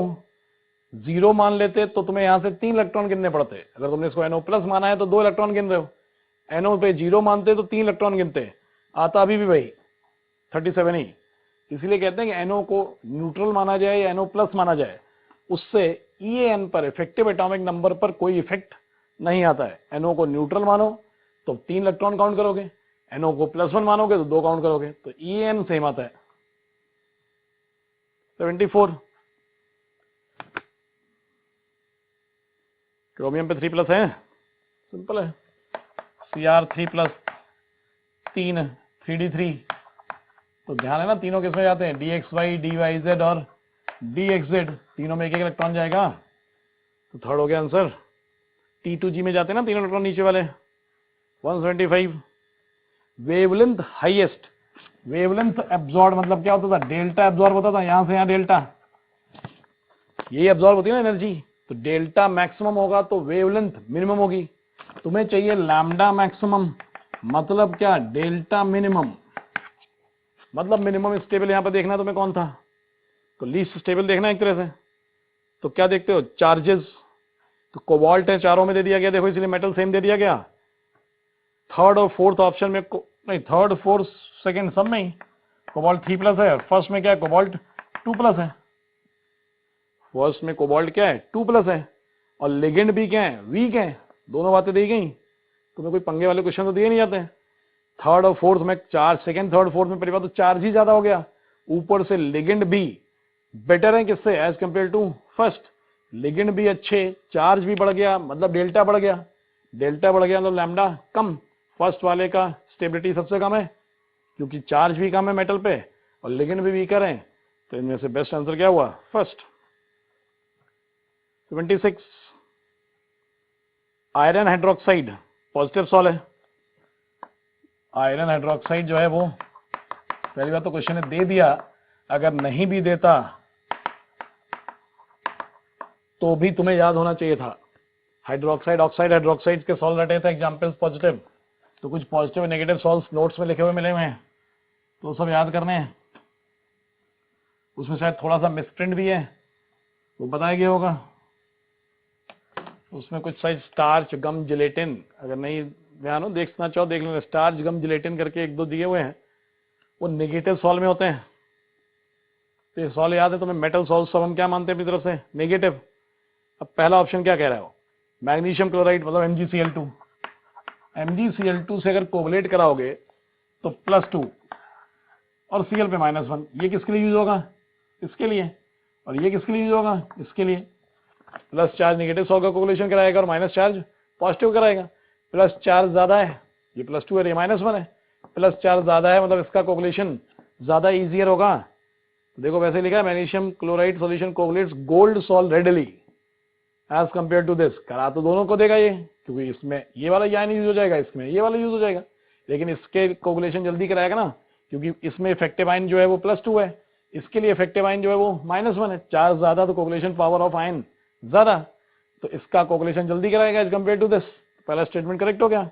0 मान लेते तो तुम्हें यहां से 3 इलेक्ट्रॉन गिनने पड़ते, अगर तुमने इसको NO प्लस माना है तो 2 इलेक्ट्रॉन गिन रहे हो, NO पे 0 मानते तो 3 इलेक्ट्रॉन गिनते, आता अभी भी वही 37 ही। इसीलिए कहते हैं कि NO को न्यूट्रल माना जाए या NO प्लस माना जाए, उससे EAN पर इफेक्टिव एटॉमिक नंबर पर कोई इफेक्ट नहीं आता है। NO को न्यूट्रल मानो तो 3 इलेक्ट्रॉन काउंट करोगे, NO को +1 मानोगे तो 2 काउंट करोगे, तो EAN सेम आता है। 74 क्रोमियम पे 3 प्लस है, सिंपल है, Cr3 प्लस 3 3d3, तो ध्यान है ना तीनों किसमें जाते हैं, dxy dyz और dxz, तीनों में एक एक इलेक्ट्रॉन जाएगा, तो थर्ड हो गया आंसर। T2G में जाते हैं ना तीनों इलेक्ट्रॉन नीचे वाले। 175 वेवलेंथ हाईएस्ट, वेवलेंथ एब्जॉर्ब मतलब क्या होता था, डेल्टा एब्जॉर्ब होता था, यहां से यहां डेल्टा, यही एब्जॉर्ब होती है ना एनर्जी। तो डेल्टा मैक्सिमम होगा तो वेवलेंथ मिनिमम होगी। तुम्हें चाहिए लैम्डा मैक्सिमम, मतलब क्या, डेल्टा मिनिमम, मतलब मिनिमम स्टेबल यहां पर देखना है तुम्हें कौन था, तो लीस्ट स्टेबल देखना है एक तरह से। तो क्या देखते हो, चार्जेस, तो कोबाल्ट है चारों में दे दिया गया, देखो इसलिए मेटल सेम दे दिया गया। थर्ड और फोर्थ ऑप्शन में नहीं, थर्ड फोर्थ सेकंड सब में ही कोबाल्ट 3+ है, फर्स्ट में क्या है, कोबाल्ट 2+ है। फर्स्ट में कोबाल्ट क्या है, 2+ है, और लिगेंड भी क्या है, वीक है। दोनों बातें दी गई, तुम्हें कोई पंगे वाले क्वेश्चन तो दिए नहीं जाते। थर्ड और फोर्थ में चार्ज, सेकंड थर्ड फोर्थ में परिवार तो चार्ज ही ज्यादा हो गया, ऊपर से लिगेंड भी बेटर है किससे, as compare to first. Ligand भी अच्छे, चार्ज भी बढ़ गया, मतलब डेल्टा बढ़ गया, डेल्टा बढ़ गया मतलब लैम्डा कम। फर्स्ट वाले का स्टेबिलिटी सबसे कम है क्योंकि चार्ज भी कम है मेटल पे और लिगेंड भी वीकर है, तो इनमें से बेस्ट आंसर क्या हुआ, first. 26 iron hydroxide positive sol है। आयरन हाइड्रोक्साइड जो है वो, पहली बात तो क्वेश्चन ने दे दिया, अगर नहीं भी देता तो भी तुम्हें याद होना चाहिए था। हाइड्रोक्साइड, ऑक्साइड, हाइड्रोक्साइड के सॉल्व रटे थे एग्जांपल्स पॉजिटिव, तो कुछ पॉजिटिव और नेगेटिव सॉल्व्स नोट्स में लिखे हुए मिले हुए हैं, तो सब याद करने हैं। उसमें शायद थोड़ा सा मिसप्रिंट भी है, वो बताया गया होगा। उसमें कुछ शायद स्टार्च, गम, जिलेटिन, अगर नहीं ध्यान हो देखना चाहो देख लेना, स्टार्च, गम, जिलेटिन करके एक दो दिए हुए हैं, वो नेगेटिव सॉल्व में होते हैं। तो ये सॉल्व याद है तुम्हें, मेटल सॉल्व सब हम क्या मानते हैं अपनी तरफ से, नेगेटिव। अब पहला ऑप्शन क्या कह रहा हो, मैग्नीशियम क्लोराइड मतलब MgCl2, MgCl2 से अगर कोवलेट कराओगे तो +2 और Cl पे -1, ये किसके लिए यूज होगा, इसके लिए, और ये किसके लिए यूज होगा, इसके लिए। प्लस चार्ज नेगेटिव सॉल्व का कोवलेशन कराएगा और माइनस चार्ज पॉजिटिव कराएगा। प्लस चार्ज ज्यादा है, ये +2 है, ये -1 है, प्लस चार्ज ज्यादा है मतलब इसका कोवलेशन ज्यादा इजियर होगा। तो देखो वैसे लिखा है, magnesium chloride solution coagulates gold sol readily as compare to this, करा तो दोनों को देगा ये, क्योंकि इसमें ये वाला यान यूज हो जाएगा, इसमें ये वाला यूज हो जाएगा, लेकिन इसके कोगुलेशन जल्दी कराएगा ना, क्योंकि इसमें इफेक्टिव आयन जो है वो +2 है, इसके लिए इफेक्टिव आयन जो है वो -1 है। चार्ज ज्यादा तो कोगुलेशन पावर ऑफ आयन ज्यादा, तो इसका कोगुलेशन जल्दी कराएगा एज कंपेयर टू दिस। पहला स्टेटमेंट करेक्ट हो गया।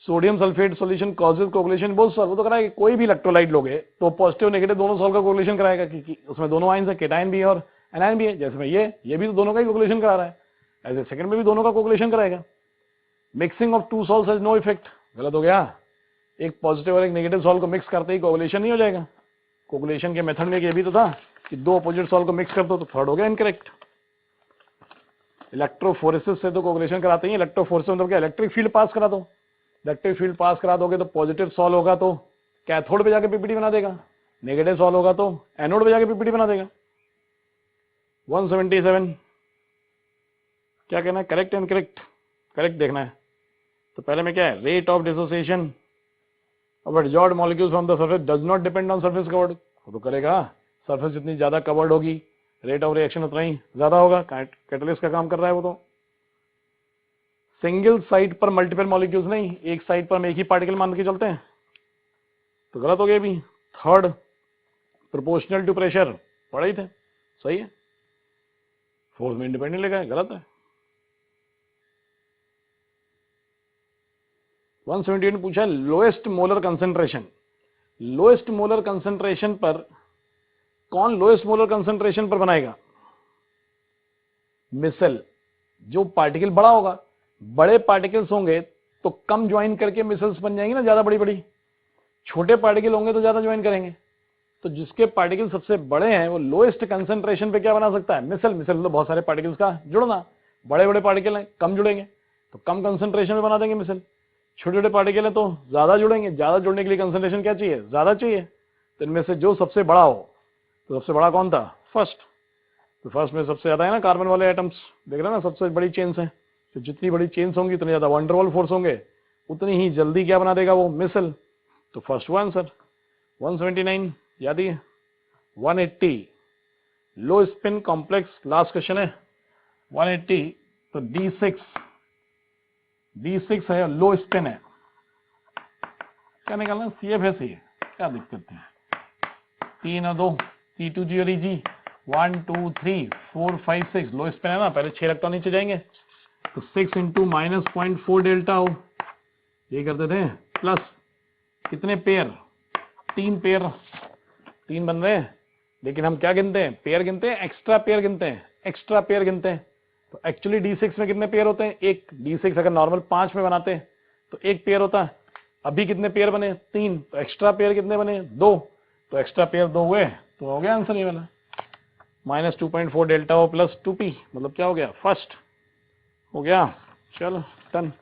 Sodium sulphate solution causes coagulation बोल सर, वो तो कराएगा, कोई भी इलेक्ट्रोलाइट लोगे तो पॉजिटिव नेगेटिव दोनों सॉल्व का कोगुलेशन कराएगा, क्योंकि उसमें दोनों आयन है, केटायन भी है और एनायन भी है। जैसे में ये भी तो दोनों का ही कोगुलेशन करा रहा है, ऐसे सेकंड में भी दोनों का कोगुलेशन कराएगा। Mixing of two sols has no effect, गलत हो गया। एक पॉजिटिव और एक नेगेटिव सॉल्व को मिक्स करते ही कोगुलेशन नहीं हो जाएगा। कोगुलेशन के मेथड में ये भी तो था कि दो अपोजिट सॉल्व को मिक्स कर दो, तो थर्ड हो गया इनकरेक्ट। इलेक्ट्रोफोरेसिस से तो कोगुलेशन कराते ही, इलेक्ट्रोफोरेसिस मतलब क्या, इलेक्ट्रिक फील्ड पास करा दो। इलेक्ट्रिक फील्ड पास करा दोगे तो पॉजिटिव सॉल्व होगा तो कैथोड पे जाके पीपीटी बना देगा, नेगेटिव सॉल्व होगा तो एनोड पे जाके पीपीटी बना देगा। 177 क्या कहना है, करेक्ट एंड करेक्ट, करेक्ट देखना है। तो पहले में क्या है, rate of dissociation of adsorbed molecules from the surface does not depend on surface covered, वो तो करेगा, सरफेस जितनी ज्यादा कवर्ड होगी रेट ऑफ रिएक्शन उतना ही ज्यादा होगा, कैटलिस्ट का काम कर रहा है वो तो। सिंगल साइट पर मल्टीपल मॉलिक्यूल्स नहीं, एक साइट पर हम एक ही पार्टिकल मान के चलते हैं, तो गलत हो गया भी। थर्ड प्रोपोर्शनल टू प्रेशर पढ़ा ही थे, सही है। फोर्स में इंडिपेंडेंट लिखा है, गलत है। 178 पूछा lowest molar concentration, lowest molar concentration पर कौन लोएस्ट मोलर कंसेंट्रेशन पर बनाएगा, मिसल। जो पार्टिकल बड़ा होगा, बड़े पार्टिकल्स होंगे तो कम ज्वाइन करके मिसल्स बन जाएंगी ना, ज्यादा बड़ी बड़ी। छोटे पार्टिकल होंगे तो ज्यादा ज्वाइन करेंगे, तो जिसके पार्टिकल सबसे बड़े हैं वो लोएस्ट कंसेंट्रेशन पे क्या बना सकता है, मिसल। मिसल तो बहुत सारे पार्टिकल्स का जुड़ना, बड़े बड़े पार्टिकल हैं कम जुड़ेंगे तो कम कंसेंट्रेशन में बना देंगे मिसल। छोटे छोटे पार्टिकल हैं तो ज्यादा जुड़ेंगे, ज्यादा जुड़ने के लिए कंसेंट्रेशन क्या चाहिए, ज्यादा चाहिए। तो इनमें से जो सबसे बड़ा हो, तो सबसे बड़ा कौन था, फर्स्ट। तो फर्स्ट में सबसे ज्यादा है ना कार्बन वाले एटम्स, देख रहे हैं ना, सबसे बड़ी चेन्स है, तो जितनी बड़ी चेन्स होंगी उतनी ज्यादा वंडरवॉल फोर्स होंगे, उतनी ही जल्दी क्या बना देगा वो, मिसल। तो फर्स्ट हुआ आंसर। 179 याद ही है। 180 लो स्पिन कॉम्प्लेक्स, लास्ट क्वेश्चन है। 180, तो D6 है, लो स्पिन है, क्या निकालना? CF है, सी है, क्या दिक्कत है? 3 और 2, C2G और EG, 1 2 3 4 5 6, लो स्पिन है ना, पहले 6 रखता नीचे जाएंगे, तो 6 इंटू -0.4 डेल्टा हो, ये करते थे, प्लस कितने पेयर? 3 पेयर, 3 बन रहे हैं, लेकिन हम क्या गिनते हैं? पेयर गिनते हैं, एक्स्ट्रा पेयर गिनते हैं, एक्स्ट्रा पेयर गिनते हैं। तो एक्चुअली D6 में कितने पेयर होते हैं? एक। D6 अगर नॉर्मल 5 में बनाते हैं तो एक पेयर होता है, अभी कितने पेयर बने? 3, तो एक्स्ट्रा पेयर कितने बने? 2, तो एक्स्ट्रा पेयर 2 हुए, तो हो गया आंसर ये वाला, -2.4 डेल्टा ओ प्लस 2p, मतलब क्या हो गया? फर्स्ट हो गया। चलो डन।